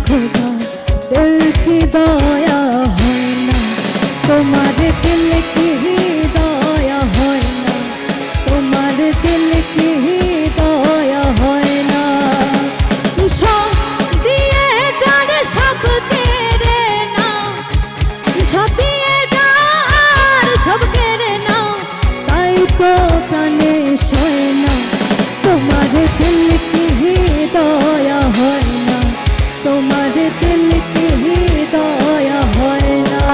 খোদা দিল কি দয়া হয় না, তোমার দিল কি দয়া হয় না, তোমার দিল কি দয়া হয় না। সব দিয়ে যার সব কেড়ে নাও, সব দিয়ে যার সব কেড়ে নাও, তাই তো প্রাণে সয় না, তোমার দিল কি দয়া হয় না, তোমার দিল কি দয়া হয় না।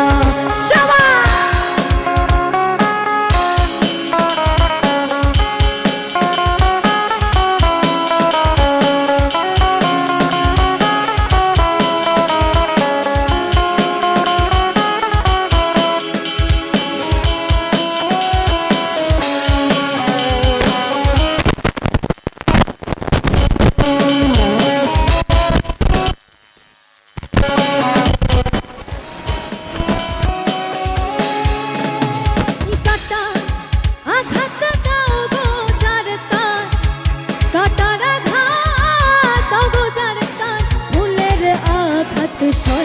সয়